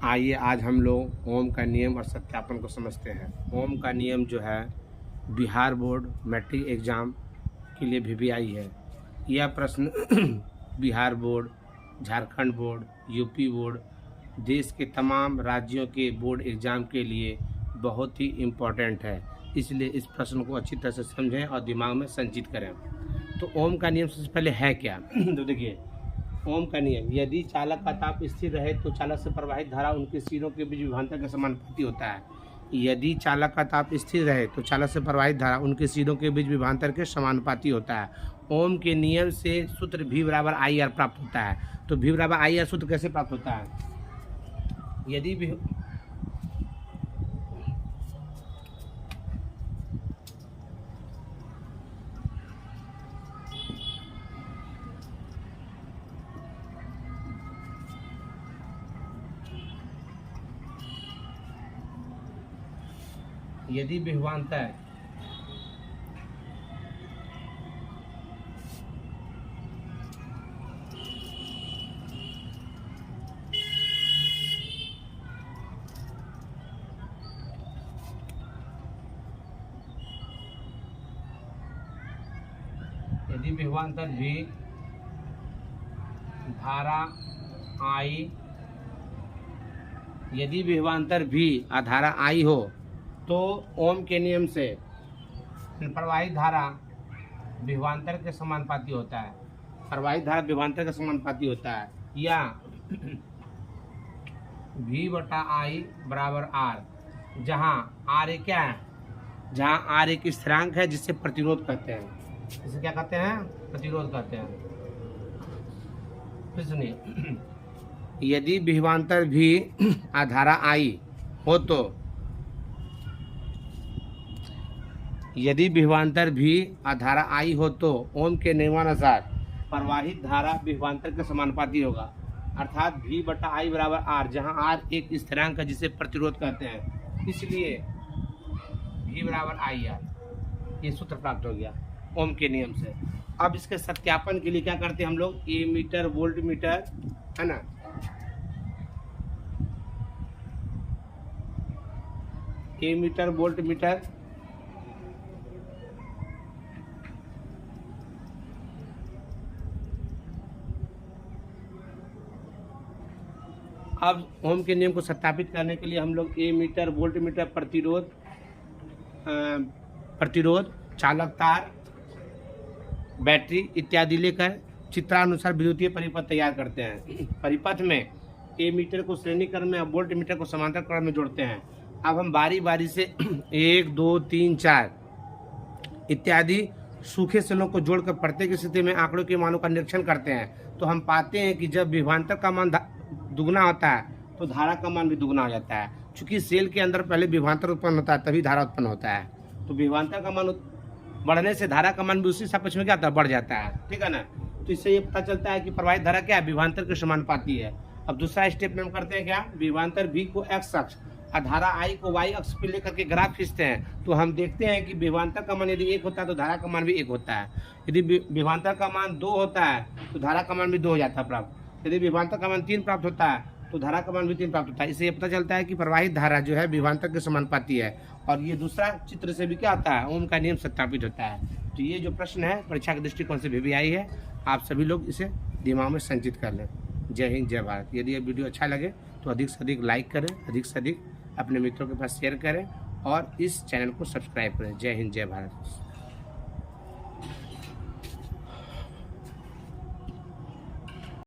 आइए आज हम लोग ओम का नियम और सत्यापन को समझते हैं। ओम का नियम जो है बिहार बोर्ड मैट्रिक एग्ज़ाम के लिए वीवीआई है। यह प्रश्न Bihar board, Jharkhand board, UP board, देश के तमाम राज्यों के बोर्ड एग्ज़ाम के लिए बहुत ही इम्पोर्टेंट है। इसलिए इस प्रश्न को अच्छी तरह से समझें और दिमाग में संचित करें। तो ओम का नियम सबसे पहले है क्या? तो देखिए, ओम का नियम, यदि चालक का ताप स्थिर रहे तो चालक से प्रवाहित धारा उनके सिरों के बीच विभवांतर के समानुपाती होता है। यदि चालक का ताप स्थिर रहे तो चालक से प्रवाहित धारा उनके सिरों के बीच विभवांतर के समानुपाती होता है। ओम के नियम से सूत्र V बराबर आई आर प्राप्त होता है। तो V बराबर आई आर सूत्र कैसे प्राप्त होता है? यदि विभवांतर भी धारा आई, यदि विभवांतर भी धारा आई हो तो ओम के नियम से प्रवाहित धारा विभवांतर के समानुपाती होता है। प्रवाहित धारा विभवांतर के समानुपाती होता है, या V बटा आई बराबर आर, जहाँ आर एक क्या है? जहाँ आर एक स्थिरांक है जिससे प्रतिरोध कहते हैं। इसे क्या कहते हैं? प्रतिरोध कहते हैं। फिर सुनिए, यदि विभवांतर भी धारा आई हो तो, यदि विभवांतर भी धारा आई हो तो ओम के नियमानुसार प्रवाहित धारा विभवांतर के समानुपाती होगा, अर्थात V बटा आई बराबर आर, जहाँ आर एक स्थिरांक है जिसे प्रतिरोध कहते हैं। इसलिए V बराबर आई आर, ये सूत्र प्राप्त हो गया ओम के नियम से। अब इसके सत्यापन के लिए क्या करते हैं हम लोग? ए मीटर वोल्ट मीटर, है ना, ए मीटर वोल्ट मीटर अब ओम के नियम को सत्यापित करने के लिए हम लोग ए मीटर वोल्ट मीटर प्रतिरोध, चालक तार, बैटरी इत्यादि लेकर चित्रानुसार विद्युतीय परिपथ तैयार करते हैं। परिपथ में ए मीटर को श्रेणी क्रम में और वोल्ट मीटर को समांतर क्रम में जोड़ते हैं। अब हम बारी बारी से 1, 2, 3, 4 इत्यादि सूखे सेलों को जोड़कर प्रत्येक स्थिति में आंकड़ों के मानों का निरीक्षण करते हैं। तो हम पाते हैं कि जब विभवांतर का मान दुगना होता है तो धारा का मान भी दुगना हो जाता है। चूंकि सेल के अंदर पहले विभवांतर उत्पन्न होता है तभी धारा उत्पन्न होता है। तो विभवांतर का मान बढ़ने से धारा का मान भी उसी सापेक्ष में क्या होता है? बढ़ जाता है, ठीक है ना। तो इससे ये पता चलता है कि प्रवाहित धारा क्या है? विभवांतर के समानुपाती है। अब दूसरा स्टेप में हम करते हैं क्या? विभवांतर V को x अक्ष और धारा I को y अक्ष पे लेकर के ग्राफ खींचते हैं। तो हम देखते हैं कि विभवांतर का मान यदि 1 होता है तो धारा का मान भी 1 होता है। यदि विभवांतर का मान 2 होता है तो धारा का मान भी 2 हो जाता है प्राप्त। यदि विभवांतर का मान 3 प्राप्त होता है तो धारा का मान भी 3 प्राप्त होता है। इससे ये पता चलता है कि प्रवाहित धारा जो है विभवांतर के समानुपाती है। और ये दूसरा चित्र से भी क्या होता है? ओम का नियम सत्यापित होता है। तो ये जो प्रश्न है परीक्षा के दृष्टिकोण से वीवीआई है। आप सभी लोग इसे दिमाग में संचित कर लें। जय हिंद, जय भारत। यदि ये वीडियो अच्छा लगे तो अधिक से अधिक लाइक करें, अधिक से अधिक अपने मित्रों के पास शेयर करें और इस चैनल को सब्सक्राइब करें। जय हिंद, जय भारत।